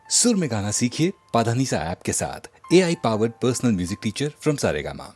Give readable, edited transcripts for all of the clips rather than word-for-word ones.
सुर में गाना सीखिए पाधानीसा ऐप के साथ। AI powered personal music teacher from Saregama.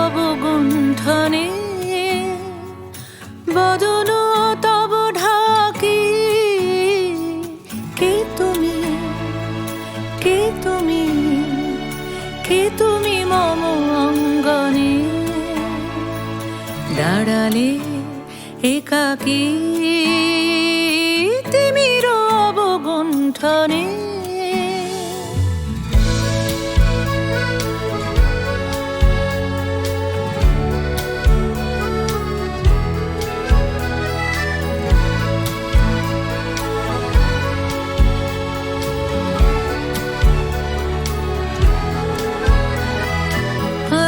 অবগুণ্ঠনে বদন তব ঢাকি কে তুমি কে তুমি কে তুমি মম অঙ্গনে দাঁড়ালে একাকী তিমির অবগুণ্ঠনে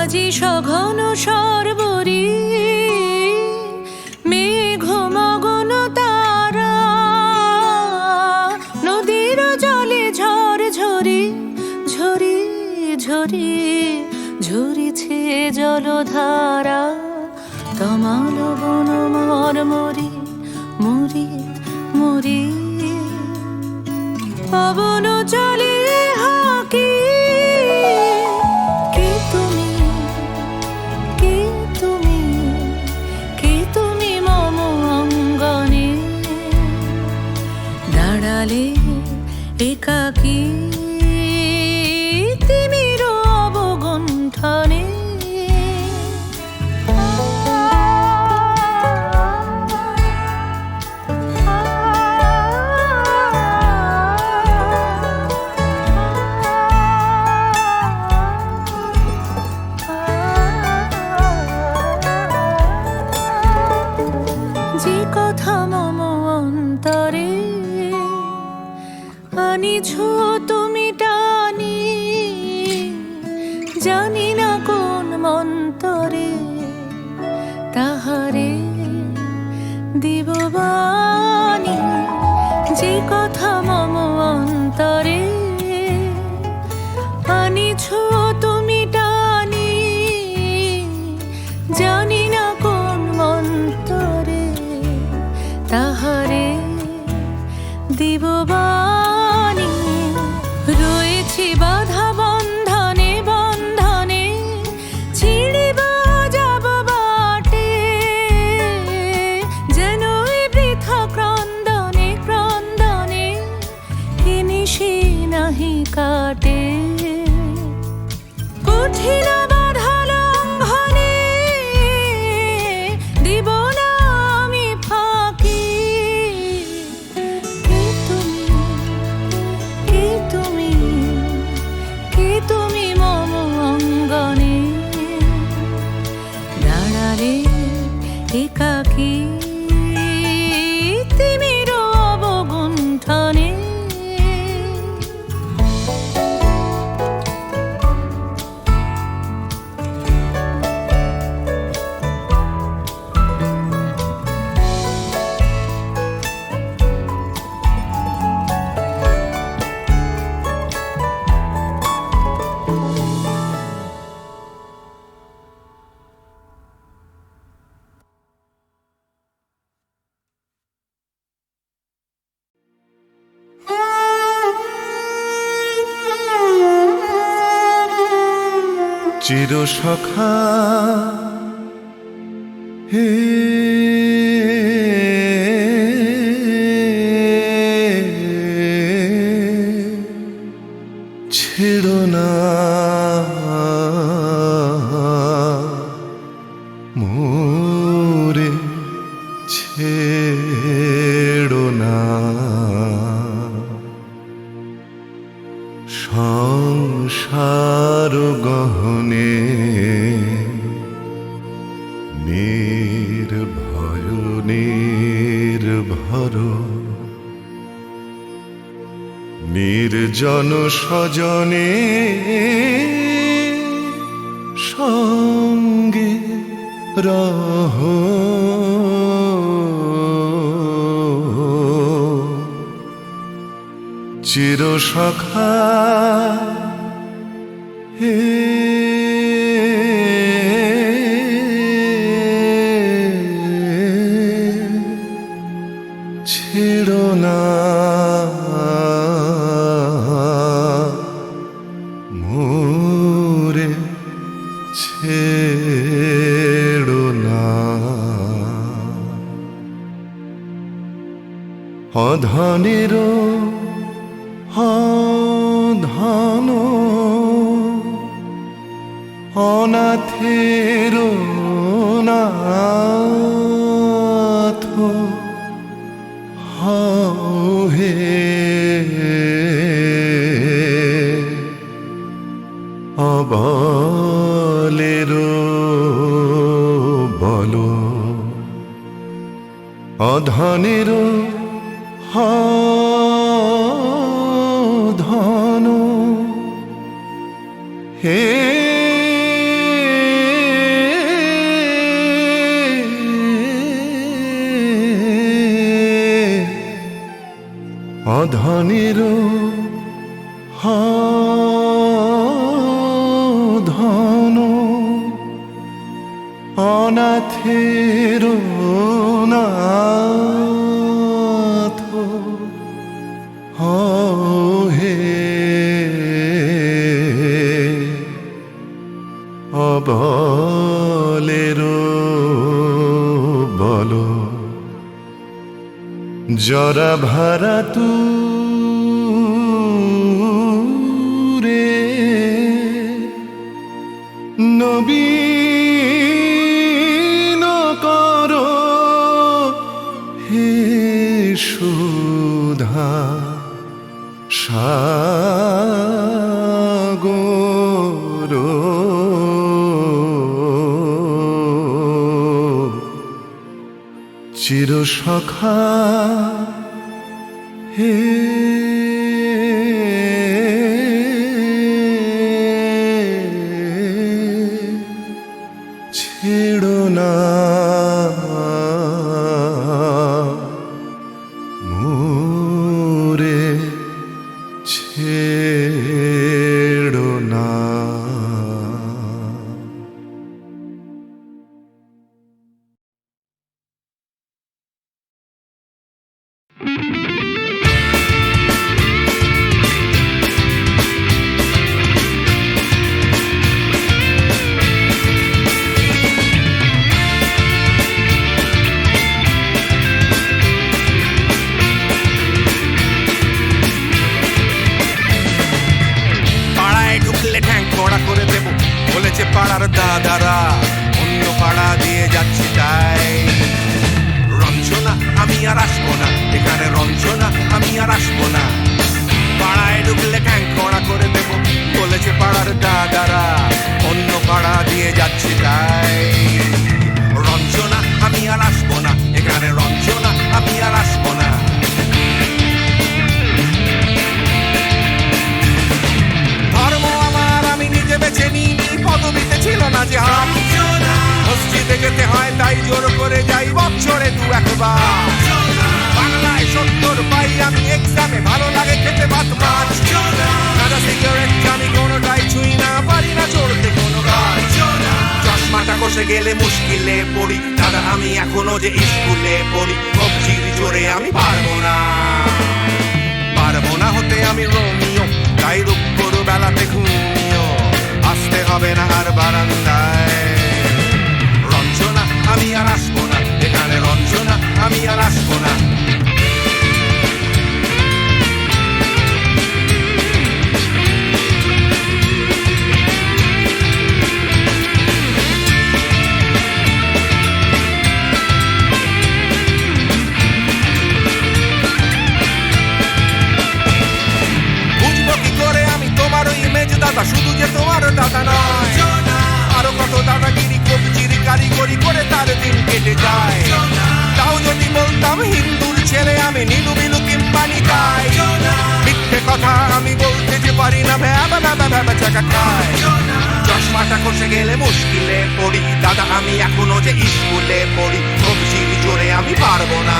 আজি সঘন সর্বরি মেঘ মগন তারা নদীর জলে ঝড় ঝরি ঝরি ঝরি ঝরিছে জলধারা তমাল বন মর মরি মরি মরি পবন চলে হাকি একাকী তিমির অবগুণ্ঠনে যে কথা মম অন্তরে আনিছ তুমি টানি জানি না কোন মন্তরে তাহারে দিব বাণী যে কথা মম অন্তরে আনিছ তুমি টানি জানি না কোন মন্তরে তাহারে দিব বাণী রয়েছি বাধা বন্ধনে বন্ধনে ছিড়িব যাব বাটে যেন বৃথা ক্রন্দনে ক্রন্দনে নিশি নাহি কাটে কঠিন বাধা লঙ্ঘনে দিব না আমি ফাঁকি তুমি মম অঙ্গনে দাঁড়ালে একাকী তিমির অবগুণ্ঠনে চির সখা হে ছেড়ো না মোরে ছেড়ো না সংসার গহ গহনে নির্ভয় নির্ভর নির্জন সজনে সঙ্গে রহ চির সখা হে ছেড়ো না মোরে ছেড়ো না অধনেরও ধন অনাথের নাথ হে অবলের বল অধনের ধন হে অধনের ধন অনাথের নাথ হে অবলের বল জরা ভারা তু রে নবীন কর হে সুধা সাগর চির সখা হে ছেড়ো না মোরে ছেড়ো না পাড়ার দাদারা অন্য পাড়া দিয়ে যাচ্ছি তাই রঞ্জনা আমি আর আসবো না এখানে রঞ্জনা আমি আর আসবো না পাড়ায় ঢুকলে ঠ্যাং কড়া করে দেব বলেছে পাড়ার দাদারা অন্য পাড়া দিয়ে যাচ্ছি তাই রঞ্জনা আমি আর আসবো না এখানে রঞ্জনা আমি আর আসবো না ধর্ম আমার আমি নিজে বেছে নিই পদবিতে ছিল না যে মসজিদে যেতে হয় তাই জোর করে যাই বছরে দু একবার বাংলায় 70 পাই আমি এক্সামে ভালো লাগে খেতে ভাত মাছ সাদা সিগারেট আমি কোনোটাই ছুঁই না পারি না চড়তে কোনো গাছ চশমাটা কষে গেলে মুশকিলে পড়ি দাদা আমি এখনো যে স্কুলে পড়ি কবজির জোরে আমি পারবো না হতে আমি রোমিও তাই দুপুর বেলাতে ঘুমিও আসতে হবে না আর বারান্দায় রঞ্জনা আমি আর আসবো না এখানে রঞ্জনা আমি আর আসবো না বুঝবো কি করে আমি তোমার ওই ইমেজ দাদা শুধু যে তোমার দাদা নয় কেটে যায়। তাও যদি বলতাম হিন্দুর ছেলে আমি, নীলু বিলু কিংবা নিতাই, মিথ্যে কথা আমি বলতে যে পারি না, ভ্যাবা ভ্যাবা ভ্যাবা চাকা খায়। চশমাটা খসে গেলে মুশকিলে পড়ি, দাদা আমি এখনো যে স্কুলে পড়ি, সবজির জোরে আমি পারবো না,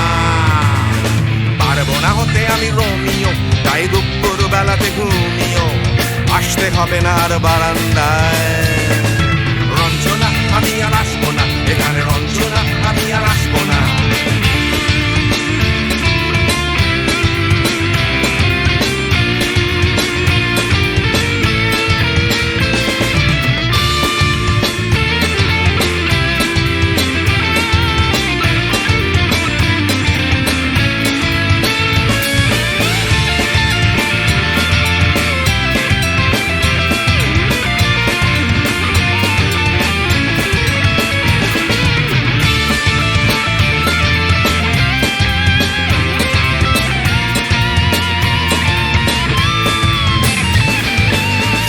পারবো না হতে আমি রোমিও, তাই দুপুর বেলাতে ঘুমিও, আসতে হবে না আর বারান্দায়। রঞ্জনা আমি আর আসবো না এখানে, রঞ্জনা আমি আর আসবো না।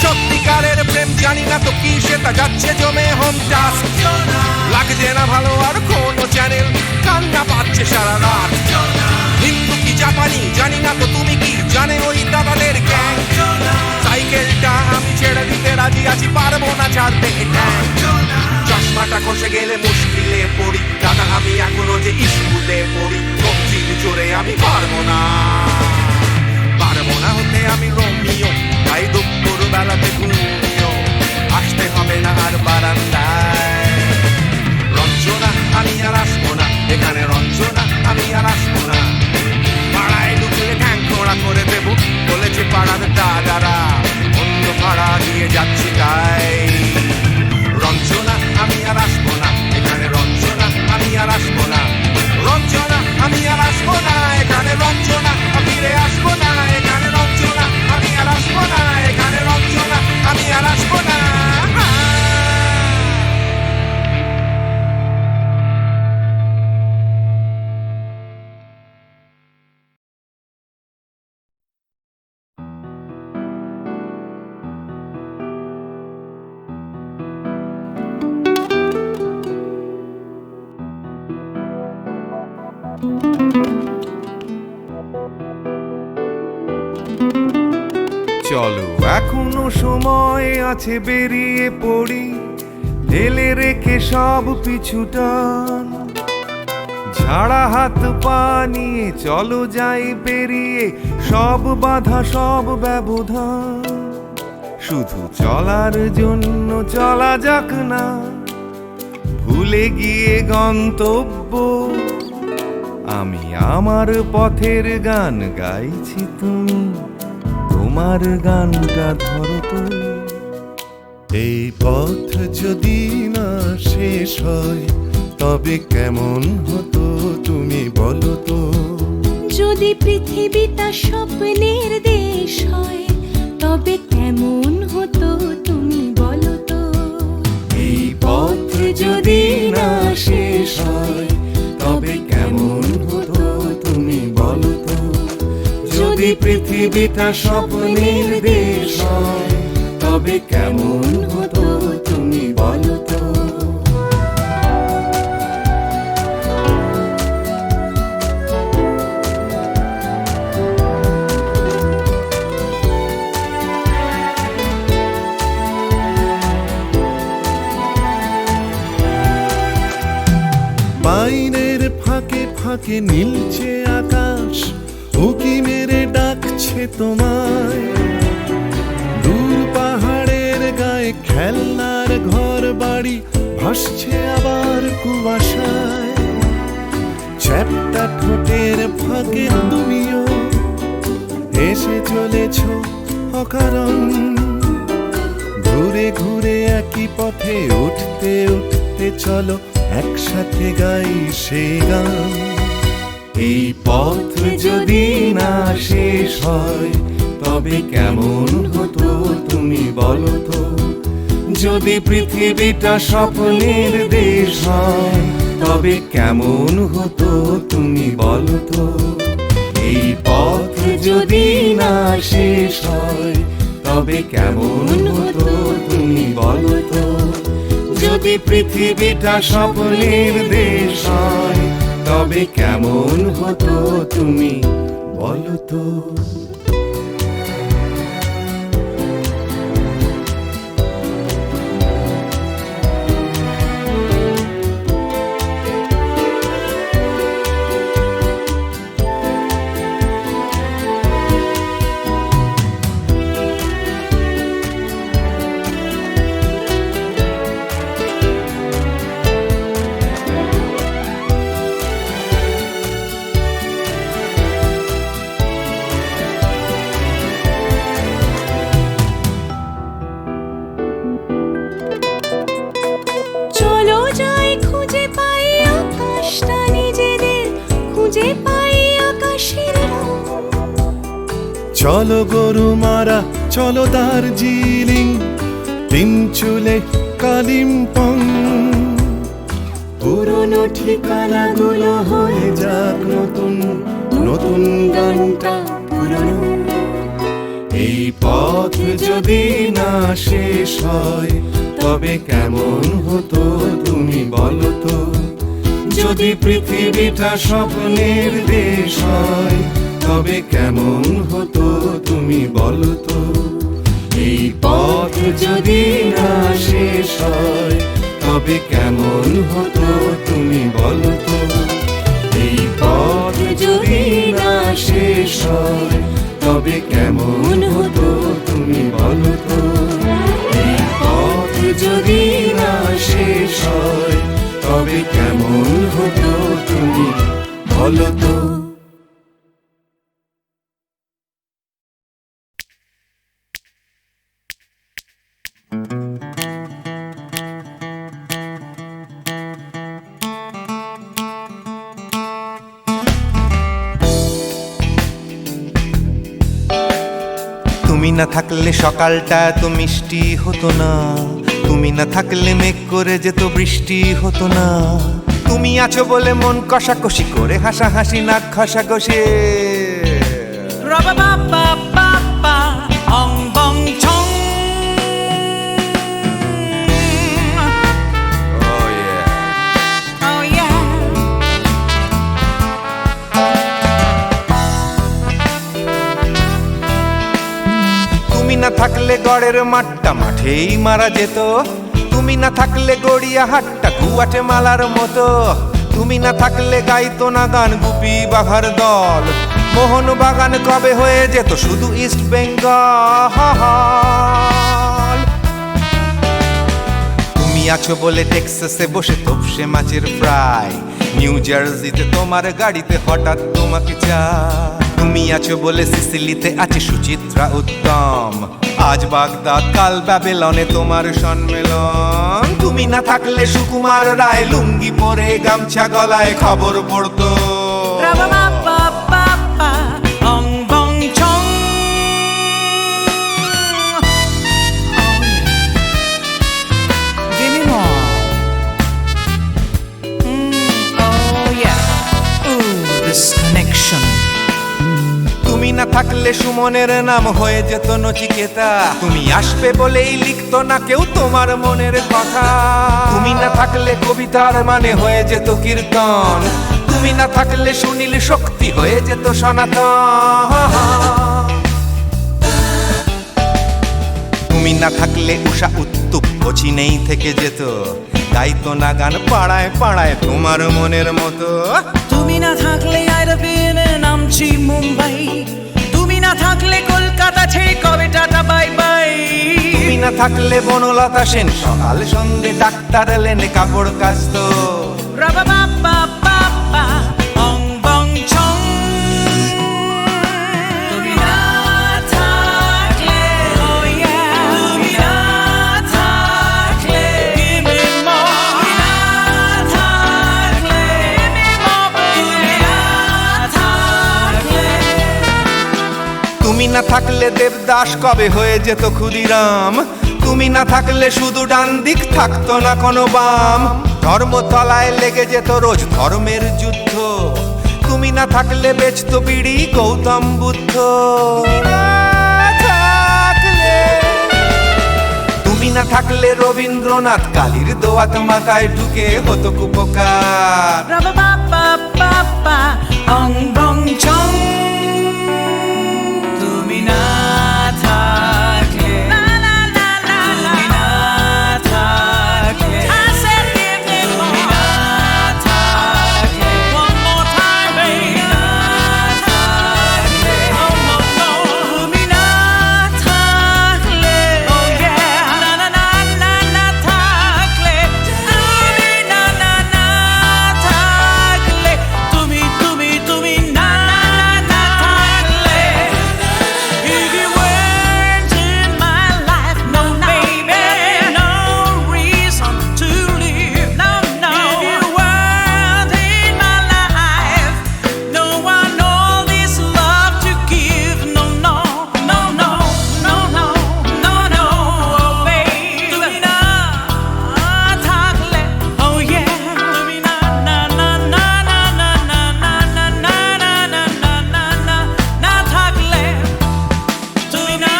সত্যিকারের প্রেম জানি না তো কি, সেটা যাচ্ছে জমে হোম টাস্ক, লাগছে না ভালো আর কোনো চ্যানেল, কান্না পাচ্ছে সারা রাত। হিন্দু কি জাপানি জানি না তো তুমি কি জানে ওই দাদাদের গ্যাং, সাইকেলটা আমি ছেড়ে দিতে রাজি আছি, পারবো না ছাড়তে এটা। চশমাটা খসে গেলে মুশকিলে পড়ি, দাদা আমি এখনো যে স্কুলে পড়ি, সবজির জোরে আমি পারবো না, পারবো না হতে আমি রোমিও, তাই দুপুর বেলাতে ঘুমিও, আসতে হবে না আর বারান্দায়। রঞ্জনা আমি আর আসবো না এখানে, রঞ্জনা আমি আর আসবো না। পাড়ায় ঢুকলে ঠ্যাং খোঁড়া করে দেবো বলেছে পাড়ার দাদারা, অন্য পাড়া দিয়ে যাচ্ছি তাই। রঞ্জনা আমি আর আসবো না এখানে, রঞ্জনা আমি আর আসবো না, রঞ্জনা আমি আর আসবো না এখানে, রঞ্জনা ফিরে আসবো না এখানে, রঞ্জনা আমি আর আসবো না এখানে, রঞ্জনা আমি আর আসবো না। চলো এখনো সময় আছে, বেরিয়ে পড়ি, ঢেলে রেখে সব পিছুটান, ঝাড়া হাত পা নিয়ে চলো যাই পেরিয়ে সব বাধা সব ব্যবধান। শুধু চলার জন্য চলা যাক না, ভুলে গিয়ে গন্তব্য, আমি আমার পথের গান গাইছি, তুমি তোমার গানটা ধরো তো। এই পথ যদি না শেষ হয় তবে কেমন হতো তুমি বলো তো। যদি পৃথিবীটা স্বপ্নের দেশ হয় তবে কেমন হতো তুমি বলো তো। এই পথ যদি না শেষ হয় তবে কেমন হতো তুমি বলো তো। যদি পৃথিবীটা স্বপ্নের দেশ হয় তবে কেমন হতো তুমি বলো তো। পাইনের ফাঁকে ফাঁকে নীলছে আকাশ, উকি মেরে ডাকছে তোমায়। দূর পাহাড়ের গায়ে খেলনার ঘর বাড়ি ভাসছে আবার কুয়াশায়। চ্যাপ্টা ঠোঁটের ফাঁকে তুমিও এসে চলেছ অকারণ। ঘুরে ঘুরে একই পথে উঠতে উঠতে চলো একসাথে গাই সেই গান। এই পথ যদি না শেষ হয় তবে কেমন হতো তুমি বলো তো। যদি পৃথিবীটা স্বপ্নের দেশ হয় তবে কেমন হতো তুমি বলো তো। এই পথ যদি না শেষ হয় তবে কেমন হতো তুমি বলো তো। যদি যদি পৃথিবীটা স্বপ্নের দেশ হয় তবে কেমন হতো তুমি বলো তো। চলো যাই খুঁজে পাই আকাশটা নিজেদের, খুঁজে পাই আকাশের রং। চলো গরু মারা, চলো দার্জিলিং, তিন চুলে কালিম্পং। পুরনো ঠিকানাগুলো হয়ে যাক নতুন, নতুন গানটা পুরনো। এই পথ যদি না শেষ হয় তবে কেমন হতো তুমি বলো তো। যদি পৃথিবীটা স্বপ্নের দেশ হয় তবে কেমন হতো তুমি বলো তো। এই পথ যদি না শেষ হয় তবে কেমন হতো তুমি বলো তো। এই পথ যদি না শেষ হয় তবে কেমন হতো তুমি বলো তো। এই পথ যদি না শেষ হয় তবে কেমন হতো তুমি বলো তো। তুমি না থাকলে সকালটা এত মিষ্টি হতো না, তুমি না থাকলে মেঘ করে যেত বৃষ্টি হতো না। তুমি আছো বলে মন কষাকষি করে হাসাহাসি নাক ঘষাঘষি। তুমি না থাকলে গড়ের মাঠটা মাঠেই মারা যেত, তুমি না থাকলে গড়িয়া হাটটা গুয়াটে মালার মতো। তুমি না থাকলে গাইতো না গান গুপি বাঘার দল, মোহন বাগান কবে হয়ে যেত শুধু ইস্ট বেঙ্গল। তুমি আছো বলে টেক্সাসে বসে তোপসে মাছের ফ্রাই, নিউ জার্সিতে তোমার গাড়িতে হঠাৎ তোমাকে চাই। তুমি আছো বলে সিসিলিতে আছে সুচিত্রা উত্তম, আজ বাগদাদ কাল ব্যাবিলনে তোমার সম্মেলন। তুমি না থাকলে সুকুমার রায় লুঙ্গি পরে গামছা গলায় খবর পড়তো। তুমি না থাকলে সুমনের নাম হয়ে যেত নচিকেতা, তুমি আসবে বলেই লিখতো না কেউ তোমার মনের কথা। তুমি না থাকলে কবিতার মানে হয়ে যেত কীর্তন, তুমি না থাকলে সুনীল শক্তি হয়ে যেত সনাতন। তুমি না থাকলে উষা উত্তুপ কোচিনেই থেকে যেত, গাইতো না গান পাড়ায় পাড়ায় তোমার মনের মতো। তুমি না থাকলে আইরবিনে নামছি মুম্বাই, তুমি না থাকলে কলকাতা ছেড়ে কবে টাটা বাই বাই। তুমি না থাকলে বনলতা সেন সকাল সন্ধে ডাক্তার লেনে কাপড় কাচতো। অং বং ছং। তুমি না থাকলে, oh yeah, তুমি না থাকলে, give me more. তুমি না থাকলে, give me more. তুমি না থাকলে। তুমি না থাকলে দেবদাস কবে হয়ে যেত ক্ষুদিরাম, তুমি না থাকলে শুধু ডান দিক থাকতো না কোনো বাম। ধর্মতলায় লেগে যেত রোজ ধর্মের যুদ্ধ, তুমি না থাকলে বেচতো বিড়ি গৌতম বুদ্ধ। তুমি তুমি না থাকলে রবীন্দ্রনাথ কালির দোয়াত মাথায় ঢুকে হতো কুপকার। রাবা বাবা বাবা অং বং চং তুমি না থাকলে তুমি না থাকলে তুমি না থাকলে one more time baby না থাকলে তুমি না থাকলে oh yeah না না না না না থাকলে তুমি না না না থাকলে তুমি তুমি তুমি না না থাকলে if you weren't in my life no baby no reason to live no no if you weren't in my life no one all this love to give no no no no no no no no oh baby তুমি না থাকলে oh yeah তুমি না না না না না না না না না না না না না না না না থাকলে তুমি না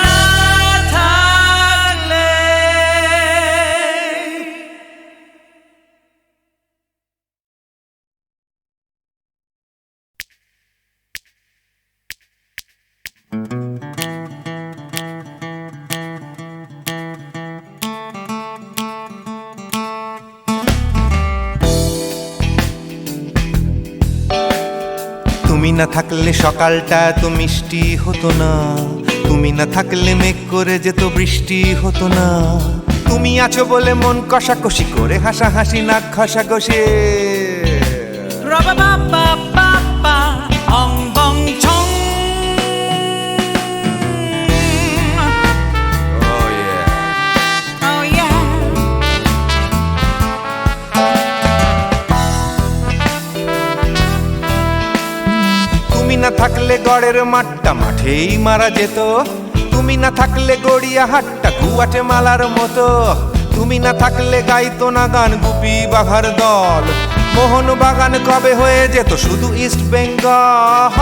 থাকলে তুমি না থাকলে সকালটা তো মিষ্টি হতো না, তুমি না থাকলে মেঘ করে যেত বৃষ্টি হতো না। তুমি আছো বলে মন কষাকষি করে হাসাহাসি নাক ঘষাঘষি। রাবা বাবা বাবা অং বং চং Oh yeah. oh yeah তুমি না থাকলে গড়ের মাঠটা মাঠেই মারা যেত, তুমি না থাকলে গড়িয়া হাটটা গুয়াটে মালার মতো। তুমি না থাকলে গাইতো না গান গুপি বাঘার দল, মোহন বাগান কবে হয়ে যেত শুধু ইস্ট বেঙ্গল।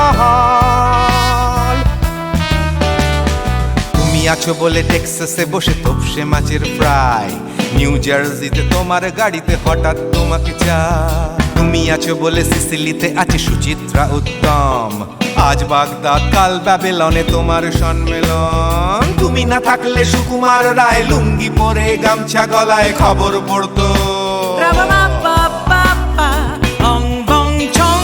তুমি আছো বলে টেক্সাসে বসে তোপসে মাছের ফ্রাই, নিউ জার্সিতে তোমার গাড়িতে হঠাৎ তোমাকে চাই। তুমি আছো বলে সিসিলিতে আছে সুচিত্রা উত্তম, আজ বাগদাদ কাল ব্যাবিলনে তোমার সম্মেলন। তুমি না থাকলে সুকুমার রায় লুঙ্গি পরে গামছা গলায় খবর পড়তো। রাবা বাবা বাবা অং বং চং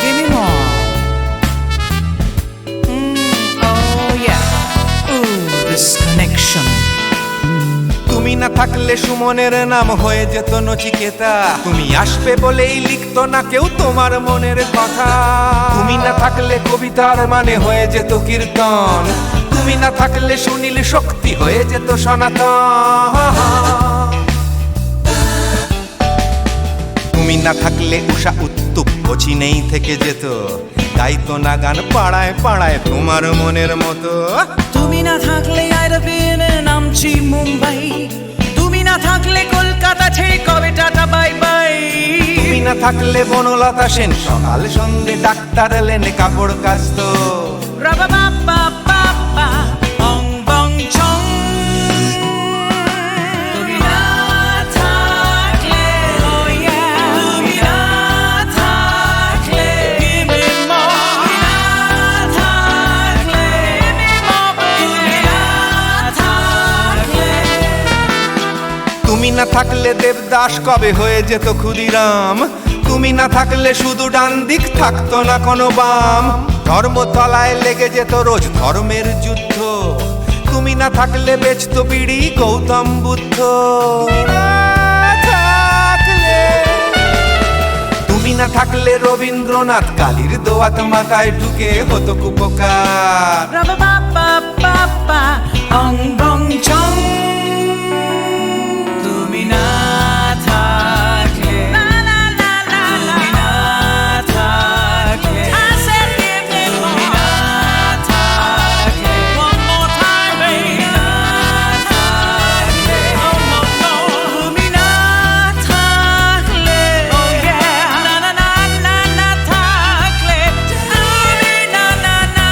give me more oh yeah ooh this connection তুমি না থাকলে সুমনের নাম হয়ে যেত নচিকেতা, তুমি আসবে বলেই লিখতো না কেউ তোমার মনের কথা। তুমি না থাকলে কবিতার মানে হয়ে যেত কীর্তন, তুমি না থাকলে সুনীল শক্তি হয়ে যেত সনাতন। তুমি না থাকলে উষা উত্তুপ কোচিনেই থেকে যেত, গাইতো না গান পাড়ায় পাড়ায় তোমার মনের মতো। তুমি না থাকলে আইরবিনে নামছি মুম্বাই, তুমি না থাকলে কলকাতা ছেড়ে কবে টাটা বাই বাই। তুমি না থাকলে বনলতা সেন সকাল সন্ধে ডাক্তার লেনে কাপড় কাচতো। রাবা বাবা বাবা অং বং চং তুমি না থাকলে oh yeah তুমি না থাকলে give me more তুমি না থাকলে give me more তুমি না থাকলে তুমি না থাকলে দেবদাস কবে হয়ে যেত ক্ষুদিরাম, তুমি না থাকলে শুধু ডান দিক থাকতো না কোনো বাম। ধর্মতলায় লেগে যেত রোজ ধর্মের যুদ্ধ, তুমি না থাকলে বেচতো বিড়ি গৌতম বুদ্ধ। তুমি না থাকলে রবীন্দ্রনাথ কালির দোয়াত মাথায় ঢুকে হতো কুপকার। রাবা বাবা বাবা অং বং চং তুমি না থাকলে তুমি না থাকলে তুমি না থাকলে one more time baby না থাকলে oh no no তুমি না থাকলে oh yeah না না না না না থাকলে তুমি না না না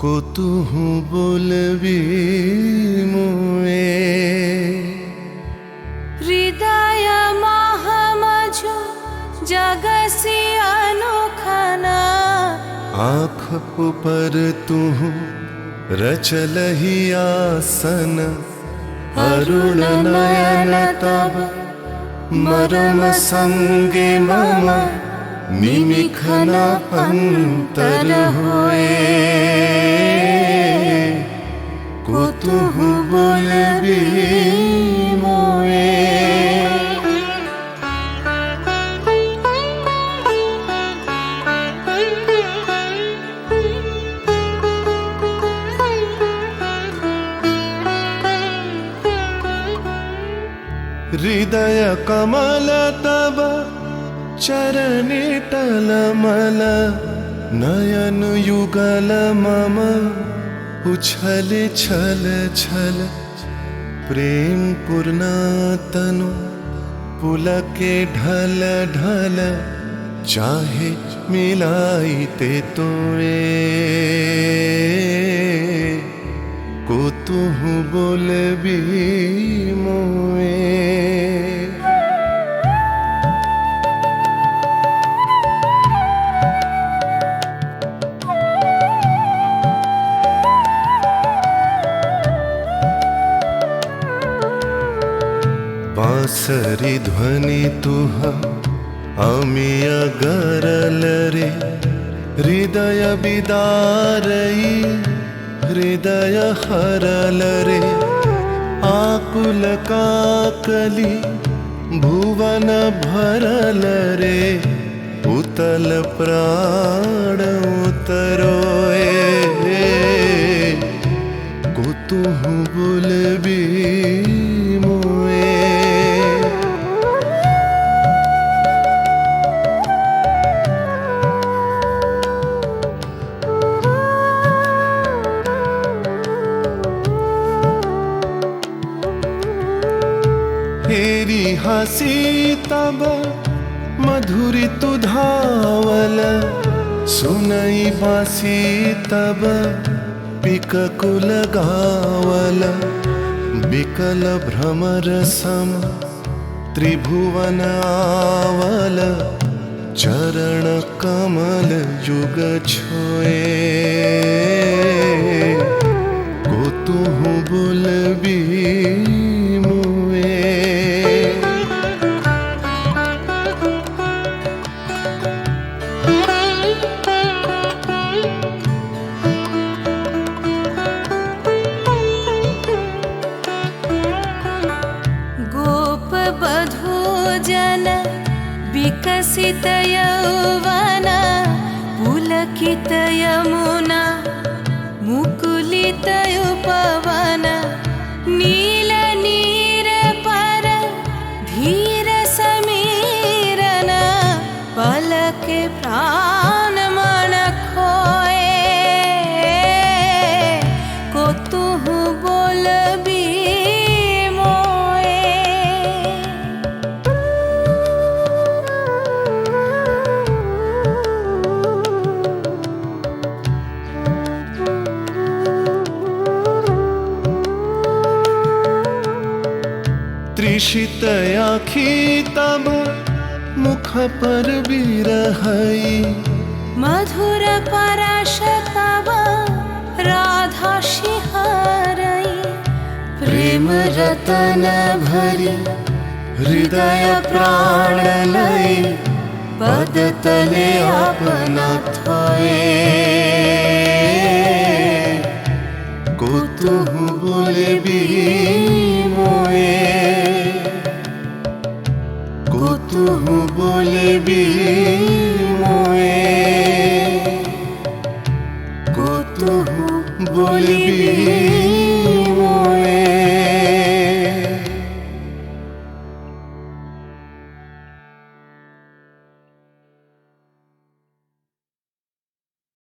কতুহু বলবি মুয়ে হৃদয় মহামঝু জগসি अनुखना आँख ऊपर तू रचलही आसन अरुण नयन तब मरम संगे मम निमिखन अंतर हुए কতুহু বলবি মোয়ে हृदय कमल तब चरणी टलमल नयन युगल मम उछल छल छल प्रेम पूर्णा तनु पुलके ढल ढल चाहे मिलाइते तोए কতুহু বলবি মোয়ে बांसरी ध्वनि तुह अमिय गरल रे हृदय विदारई हृदय हरल रे आकुल काकली भुवन भरल रे उतल प्राण उतरोए को तुहु बोलबी मोए हेरी हसी तब मधुरी तु धावल सुनई बासी तब पिक कुल गावल बिकल भ्रमर सम त्रिभुवन आवल चरण कमल जुग छोए को तुहु बोलबी मुए गोप बधू जन विकसित यौवन पुलकित यमुना मुकुलित उपवन नील नीर पर धीर समीरन पलक प्राण मन खोए को तुहु बोलबी मोए त्रिषित आखी तब मुख पर बिरहई मधुर परश तब राधा शिहरई प्रेम रतन भरी हृदय प्राण लई पद तले अपना थोए को तुहु बोलबी मोए को तुहु बोलबी मोए को तुहु बोलबी